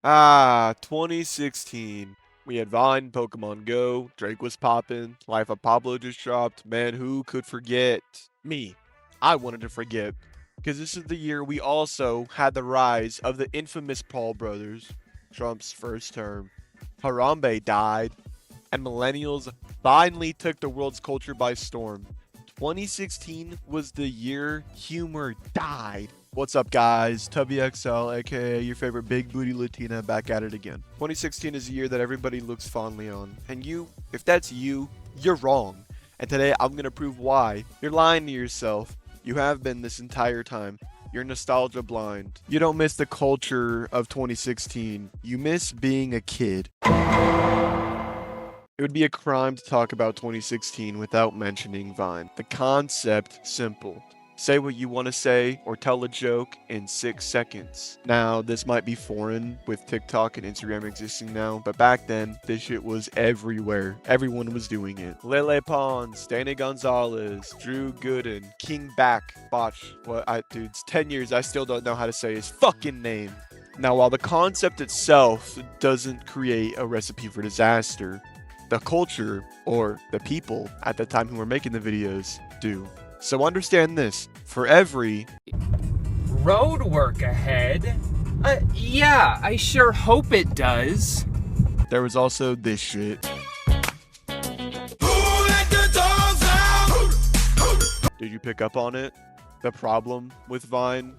2016. We had Vine, Pokemon Go, Drake was poppin', Life of Pablo just dropped. Man, who could forget? Me. I wanted to forget. Because this is the year we also had the rise of the infamous Paul brothers, Trump's first term. Harambe died, and millennials finally took the world's culture by storm. 2016 was the year humor died. What's up, guys? Tubby XL, aka your favorite big booty Latina, back at it again. 2016 is a year that everybody looks fondly on. And you, if that's you, you're wrong. And today I'm gonna prove why. You're lying to yourself. You have been this entire time. You're nostalgia blind. You don't miss the culture of 2016. You miss being a kid. It would be a crime to talk about 2016 without mentioning Vine. The concept simple. Say what you want to say or tell a joke in 6 seconds. Now, this might be foreign with TikTok and Instagram existing now, but back then, this shit was everywhere. Everyone was doing it. Lele Pons, Danny Gonzalez, Drew Gooden, King Back, Botch. It's 10 years, I still don't know how to say his fucking name. Now, while the concept itself doesn't create a recipe for disaster, the culture or the people at the time who were making the videos do. So understand this, for every Road work ahead? Yeah, I sure hope it does. there was also this shit. Did you pick up on it? The problem with Vine?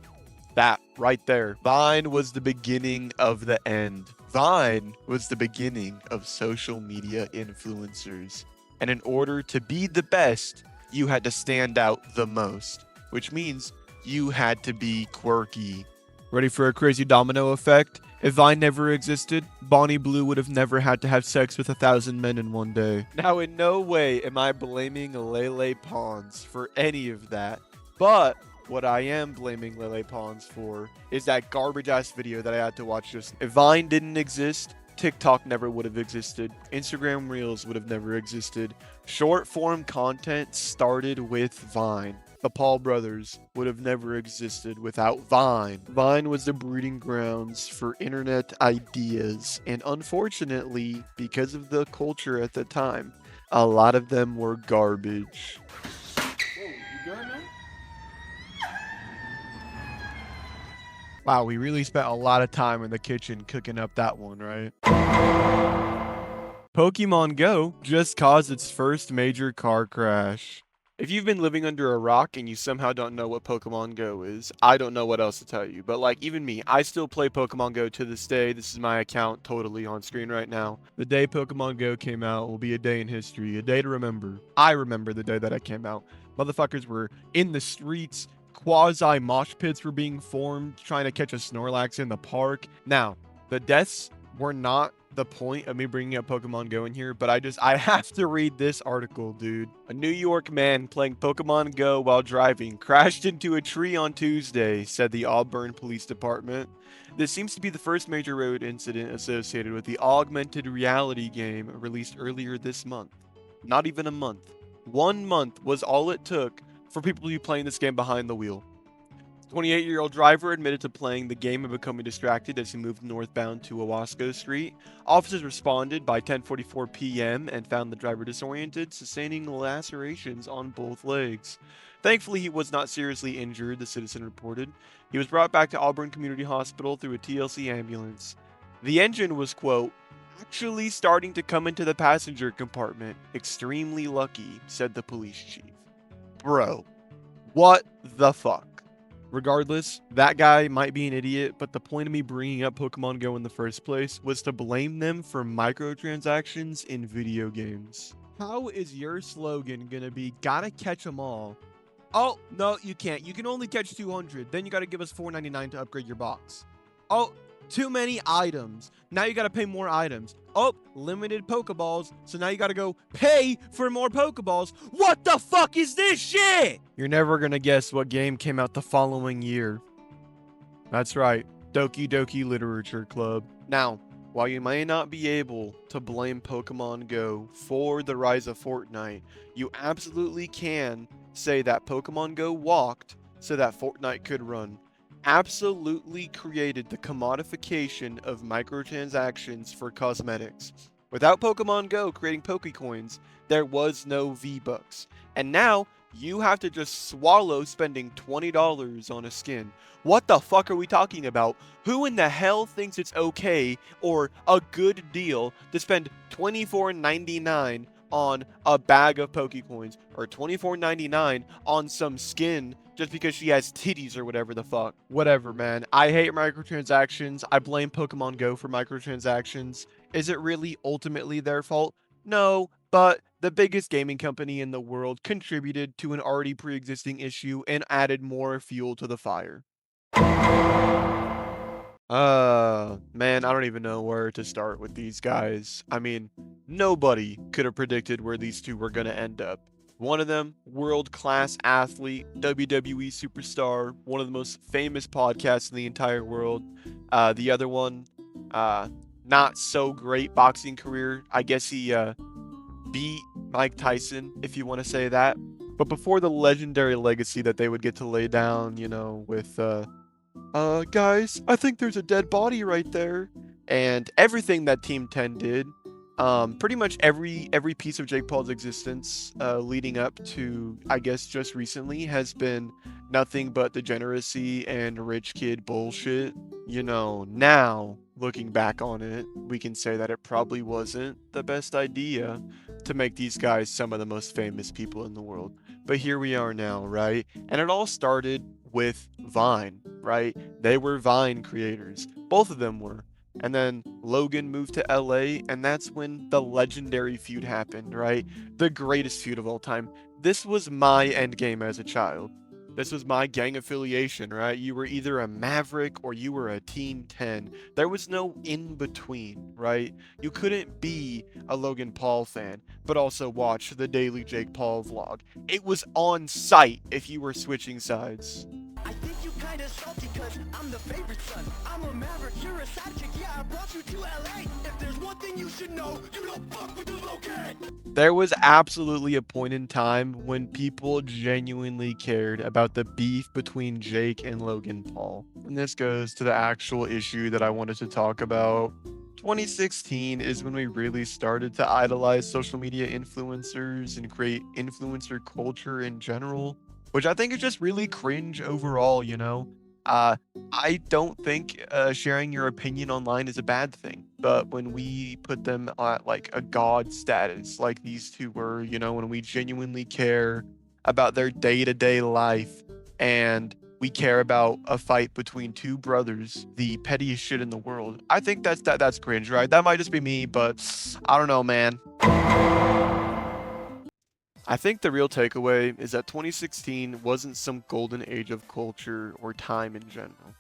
That right there. Vine was the beginning of the end. Vine was the beginning of social media influencers. And in order to be the best, you had to stand out the most, which means you had to be quirky. Ready for a crazy domino effect? If Vine never existed, Bonnie Blue would have never had to have sex with 1,000 men in one day. Now, in no way am I blaming Lele Pons for any of that, but what I am blaming Lele Pons for is that garbage ass video that I had to watch just. If Vine didn't exist, TikTok never would have existed. Instagram Reels would have never existed. Short form content started with Vine. The Paul brothers would have never existed without Vine. Vine was the breeding grounds for internet ideas, and unfortunately, because of the culture at the time, a lot of them were garbage. Whoa, you good, man? Wow, we really spent a lot of time in the kitchen cooking up that one, right? Pokemon Go just caused its first major car crash. If you've been living under a rock and you somehow don't know what Pokemon Go is, I don't know what else to tell you. But like even me, I still play Pokemon Go to this day. This is my account totally on screen right now. The day Pokemon Go came out will be a day in history, a day to remember. I remember the day that it came out. Motherfuckers were in the streets, quasi mosh pits were being formed, trying to catch a Snorlax in the park. Now, the deaths were not the point of me bringing up Pokemon Go in here, but I have to read this article, dude. A New York man playing Pokemon Go while driving crashed into a tree on Tuesday, said the Auburn Police Department. This seems to be the first major road incident associated with the augmented reality game released earlier this month. Not even a month. 1 month was all it took for people to be playing this game behind the wheel. 28-year-old driver admitted to playing the game and becoming distracted as he moved northbound to Owasco Street. Officers responded by 10:44 p.m. and found the driver disoriented, sustaining lacerations on both legs. Thankfully, he was not seriously injured, the citizen reported. He was brought back to Auburn Community Hospital through a TLC ambulance. The engine was, quote, actually starting to come into the passenger compartment. Extremely lucky, said the police chief. Bro, what the fuck? Regardless, that guy might be an idiot, but the point of me bringing up Pokemon Go in the first place was to blame them for microtransactions in video games. How is your slogan gonna be, gotta catch them all? Oh, no, you can't. You can only catch 200. Then you gotta give us $4.99 to upgrade your box. Oh, too many items. Now you gotta pay more items. Oh, limited Pokeballs. So now you gotta go pay for more Pokeballs. What the fuck is this shit? You're never gonna guess what game came out the following year. That's right, Doki Doki Literature Club. Now, while you may not be able to blame Pokemon Go for the rise of Fortnite, you absolutely can say that Pokemon Go walked so that Fortnite could run. absolutely created the commodification of microtransactions for cosmetics. Without Pokemon Go creating Pokecoins, there was no V-Bucks. And now, you have to just swallow spending $20 on a skin. What the fuck are we talking about? Who in the hell thinks it's okay or a good deal to spend $24.99 on a bag of Pokecoins or $24.99 on some skin just because she has titties or whatever the fuck? Whatever, man. I hate microtransactions. I blame Pokemon Go for microtransactions. Is it really ultimately their fault? No, but the biggest gaming company in the world contributed to an already pre-existing issue and added more fuel to the fire. Man, I don't even know where to start with these guys. I mean, nobody could have predicted where these two were going to end up. One of them, world-class athlete, WWE superstar, one of the most famous podcasts in the entire world. The other one, not so great boxing career. I guess he beat Mike Tyson, if you want to say that. But before the legendary legacy that they would get to lay down, with guys, I think there's a dead body right there. And everything that Team 10 did, pretty much every piece of Jake Paul's existence leading up to, I guess, just recently has been nothing but degeneracy and rich kid bullshit. Now, looking back on it, we can say that it probably wasn't the best idea to make these guys some of the most famous people in the world. But here we are now, right? And it all started with Vine, right? They were Vine creators. Both of them were. And then Logan moved to LA, and that's when the legendary feud happened, right? The greatest feud of all time. This was my endgame as a child. This was my gang affiliation, right? You were either a Maverick or you were a Team 10. There was no in between, right? You couldn't be a Logan Paul fan, but also watch the daily Jake Paul vlog. It was on site if you were switching sides. I think you kinda salty cause I'm the favorite son. I'm a Maverick, you're a sidekick, yeah, I brought you to LA. If there's one thing you should know, you don't fuck with the Logan. There was absolutely a point in time when people genuinely cared about the beef between Jake and Logan Paul. And this goes to the actual issue that I wanted to talk about. 2016 is when we really started to idolize social media influencers and create influencer culture in general, which I think is just really cringe overall. I don't think sharing your opinion online is a bad thing, but when we put them at like a god status, like these two were, when we genuinely care about their day-to-day life and we care about a fight between two brothers, the pettiest shit in the world, I think that's cringe, right? That might just be me, but I don't know, man. I think the real takeaway is that 2016 wasn't some golden age of culture or time in general.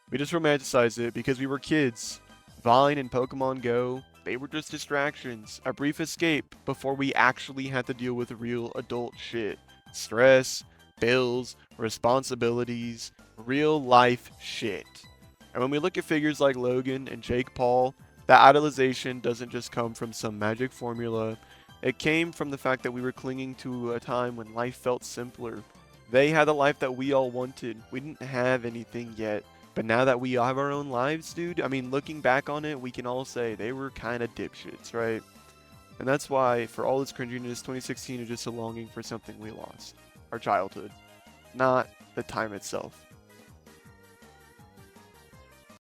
We just romanticized it because we were kids. Vine and Pokemon Go, they were just distractions, a brief escape before we actually had to deal with real adult shit. Stress, bills, responsibilities, real life shit. And when we look at figures like Logan and Jake Paul, that idolization doesn't just come from some magic formula. It came from the fact that we were clinging to a time when life felt simpler. They had the life that we all wanted. We didn't have anything yet. But now that we have our own lives, dude, I mean, looking back on it, we can all say they were kind of dipshits, right? And that's why, for all this cringiness, 2016 is just a longing for something we lost. Our childhood. Not the time itself.